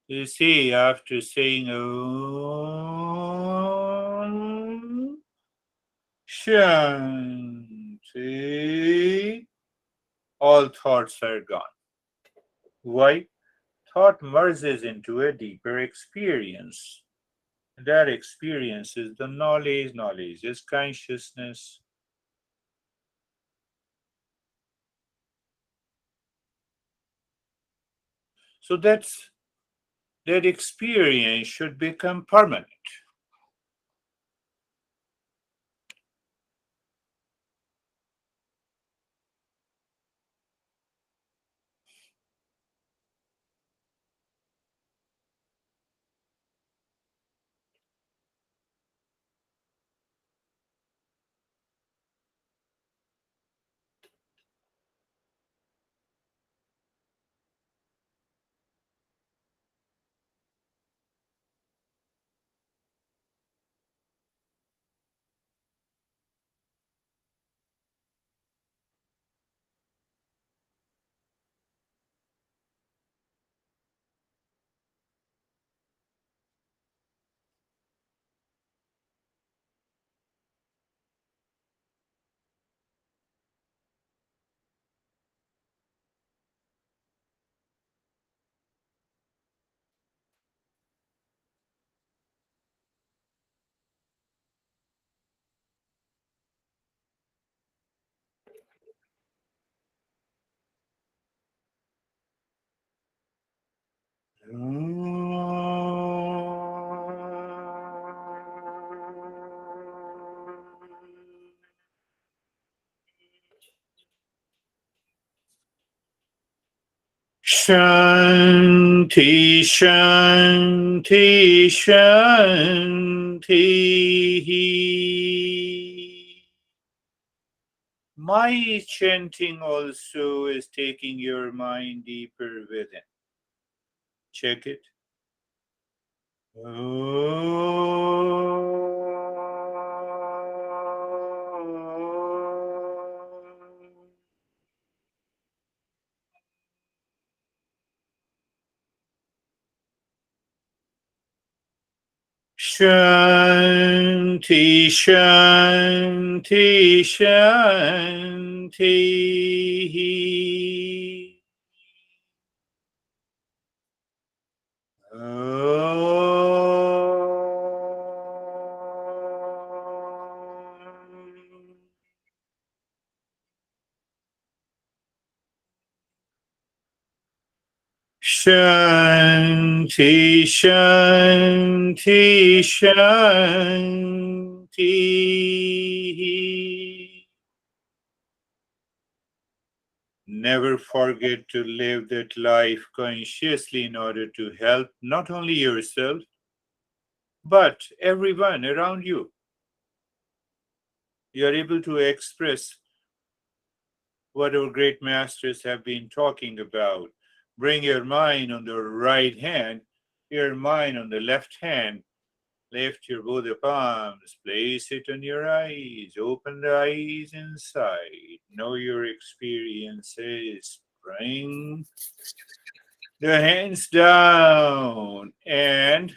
You see, after saying Om Shanti, all thoughts are gone. Why? Thought merges into a deeper experience. That experience is the knowledge, knowledge is consciousness. So that experience should become permanent. Shanti, Shanti, Shanti. My chanting also is taking your mind deeper within. Check it. Shanti, Shanti, Shanti. Shanti, Shanti, Shanti. Never forget to live that life consciously in order to help not only yourself, but everyone around you. You are able to express what our great masters have been talking about. Bring your mind on the right hand, your mind on the left hand. Lift your both the palms, place it on your eyes, open the eyes inside. Know your experiences. Bring the hands down and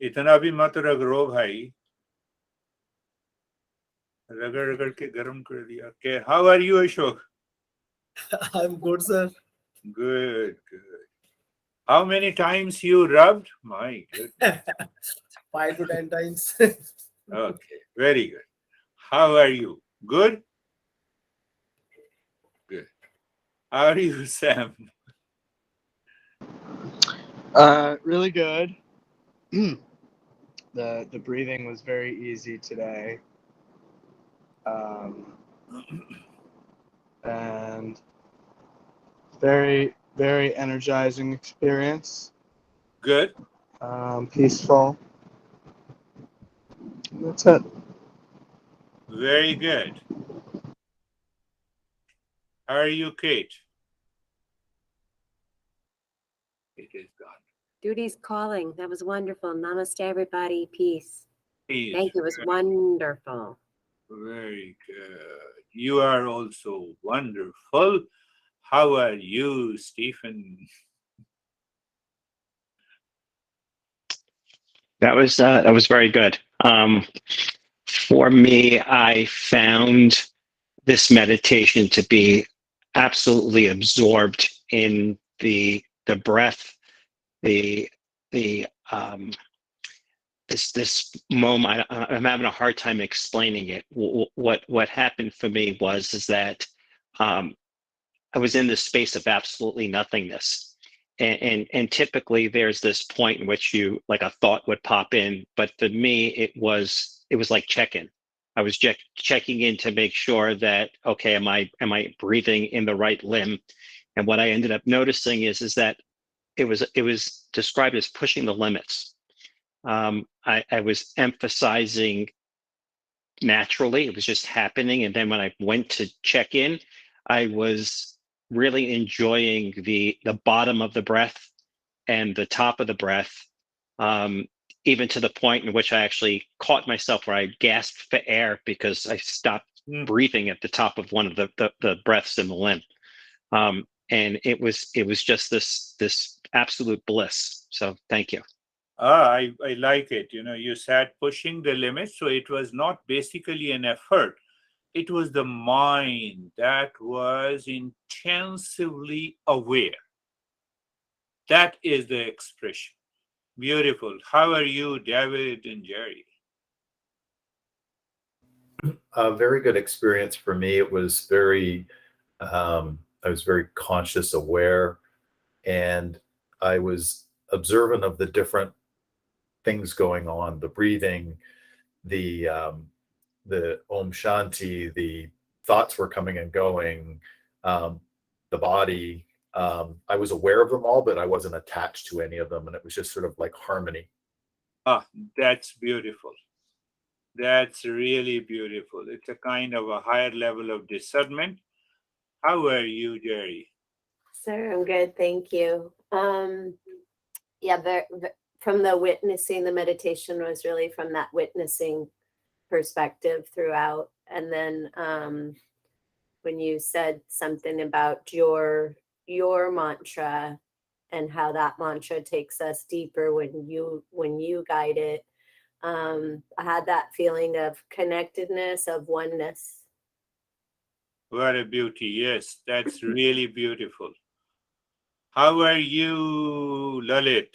इतना भी मत रगड़ो भाई रगड़ रगड़ के गर्म कर दिया okay how are you Ashok I'm good, sir. good how many times you rubbed my goodness 5 to 10 times. okay very good how are you good how are you Sam Really good. The breathing was very easy today, and very very energizing experience. good Peaceful. That's it. very good how are you Kate It is gone. Duty's calling. That was wonderful. Namaste, everybody. Peace. Peace. Thank you. It was wonderful. Very good. You are also wonderful. How are you, Stephen? That was very good. For me, I found this meditation to be absolutely absorbed in the breath, the this moment. I'm having a hard time explaining it. What happened for me was is that I was in this space of absolutely nothingness. And typically there's this point in which you like a thought would pop in, but for me it was like check-in. I was checking in to make sure that okay, am I breathing in the right limb? And what I ended up noticing is that it was described as pushing the limits. I was emphasizing naturally, it was just happening, and then when I went to check in, I was really enjoying the bottom of the breath and the top of the breath, even to the point in which I actually caught myself where I gasped for air because I stopped breathing at the top of one of the breaths in the limb, and it was just this absolute bliss. So thank you. I like it. You said pushing the limits, so it was not basically an effort. It was the mind that was intensively aware. That is the expression. Beautiful. How are you, David and Jerry? A very good experience for me. It was very, I was very conscious, aware, and I was observant of the different things going on, the breathing, the Om Shanti, the thoughts were coming and going, the body. I was aware of them all, but I wasn't attached to any of them. And it was just sort of like harmony. That's beautiful. That's really beautiful. It's a kind of a higher level of discernment. How are you, Jerry? Sir, I'm good. Thank you. Yeah, from the witnessing, the meditation was really from that witnessing perspective throughout. And then when you said something about your mantra and how that mantra takes us deeper when you guide it, I had that feeling of connectedness, of oneness. What a beauty. Yes, that's really beautiful. How are you, Lalit?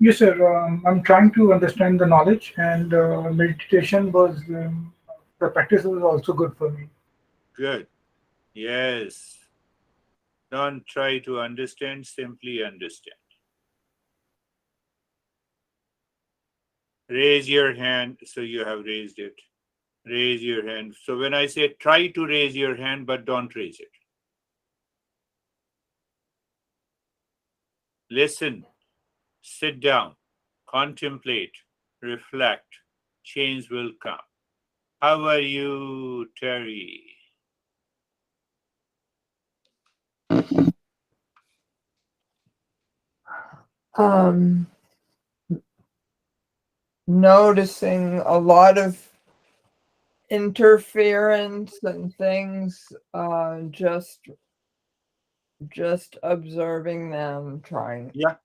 Yes, sir. I'm trying to understand the knowledge, and meditation was the practice was also good for me. Good. Yes. Don't try to understand, simply understand. Raise your hand, so you have raised it. Raise your hand. So when I say try to raise your hand, but don't raise it. Listen, sit down, contemplate, reflect. Change will come. How are you, Terry? Noticing a lot of interference and things, just observing them, trying Yeah.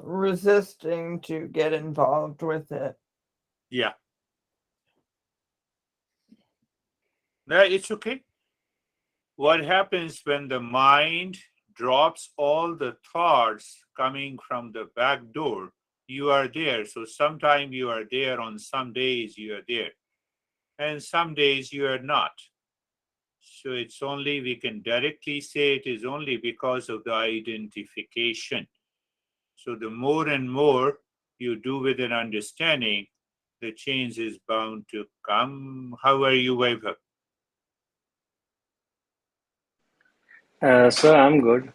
resisting to get involved with it. Yeah. No, it's okay. What happens when the mind drops all the thoughts coming from the back door? You are there. So sometimes you are there, on some days you are there, and some days you are not. So it's only, we can directly say it is only because of the identification. So the more and more you do with an understanding, the change is bound to come. How are you, Vaibhav? So I'm good.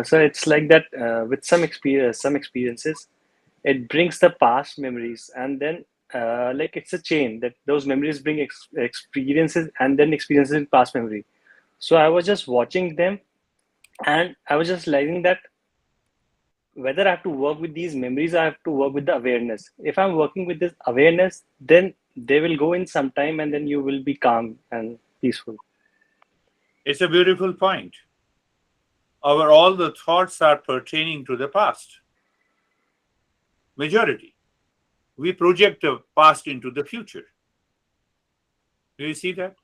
So it's like that with some experiences, it brings the past memories, and then like it's a chain that those memories bring experiences and then experiences in past memory. So I was just watching them, and I was just realizing that whether I have to work with these memories, I have to work with the awareness. If I'm working with this awareness, then they will go in some time, and then you will be calm and peaceful. It's a beautiful point. All the thoughts are pertaining to the past. Majority. We project the past into the future. Do you see that?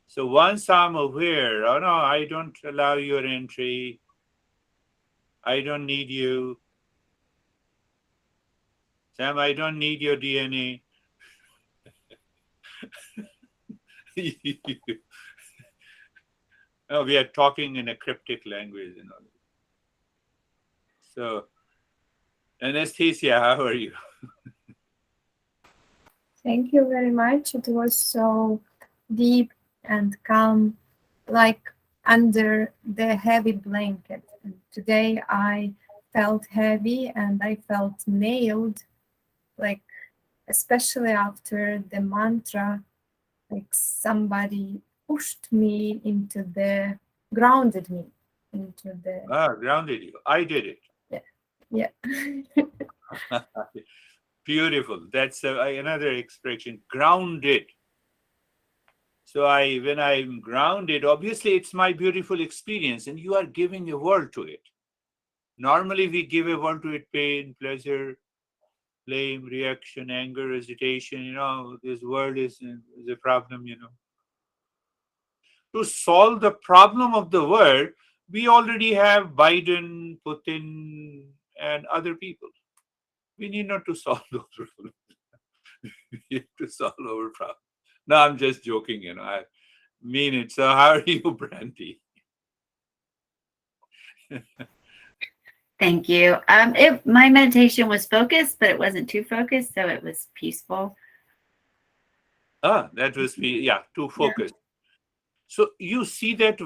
So once I'm aware, oh no, I don't allow your entry. I don't need you. Sam, I don't need your DNA. No, we are talking in a cryptic language, you know. So, Anesthesia, how are you? Thank you very much. It was so deep and calm, like under the heavy blanket. And today I felt heavy and I felt nailed, like especially after the mantra, like somebody pushed me into grounded me into the, Grounded you. I did it. yeah. Beautiful. That's another expression. Grounded. So when I'm grounded, obviously it's my beautiful experience, and you are giving a word to it. Normally we give a word to it: pain, pleasure, blame, reaction, anger, hesitation. You know, this word is a problem. You know, to solve the problem of the world, we already have Biden, Putin, and other people. We need not to solve those problems. We need to solve our problem. No, I'm just joking, you know. I mean it. So how are you, Brandy? Thank you. My meditation was focused, but it wasn't too focused, so it was peaceful. That was too focused. So you see that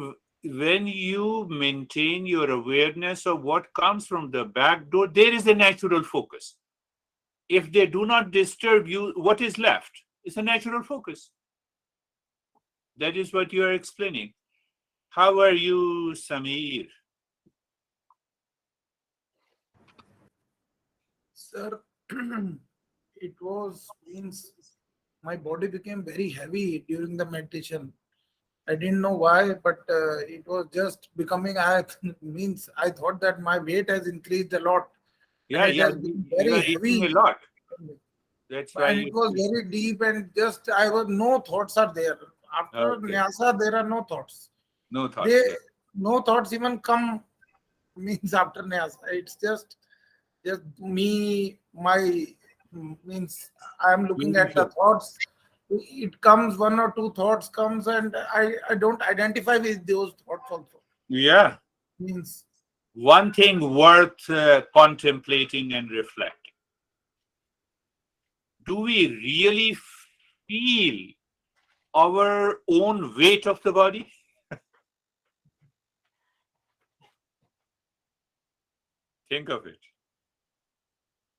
when you maintain your awareness of what comes from the back door, there is a natural focus. If they do not disturb you, what is left? It's a natural focus. That is what you are explaining. How are you, Samir? Sir, it means my body became very heavy during the meditation. I didn't know why, but it was just becoming. I thought that my weight has increased a lot, and it has been You very are eating a heavy. lot. That's why And it was very deep, and just no thoughts are there. After Nyasa, there are no thoughts. No thoughts. No thoughts even come means after Nyasa. It's just me, I'm looking at the thoughts. It comes, one or two thoughts comes, and I don't identify with those thoughts also. Yeah. Means one thing worth contemplating and reflecting. Do we really feel our own weight of the body? Think of it.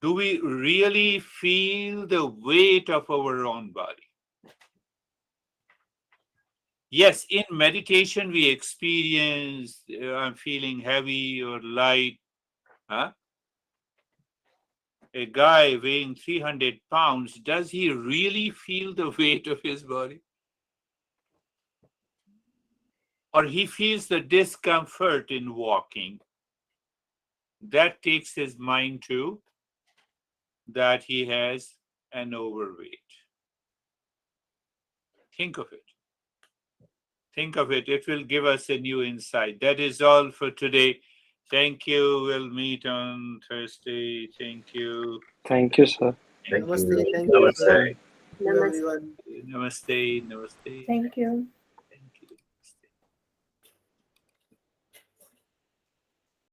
Do we really feel the weight of our own body? Yes, in meditation we experience I'm feeling heavy or light. Huh? A guy weighing 300 pounds, does he really feel the weight of his body? Or he feels the discomfort in walking? That takes his mind to that he has an overweight. Think of it. Think of it. It will give us a new insight. That is all for today. Thank you. We'll meet on Thursday. Thank you. Thank you, sir. Namaste. Thank you, sir. Namaste. Everyone. Namaste. Namaste. Thank you.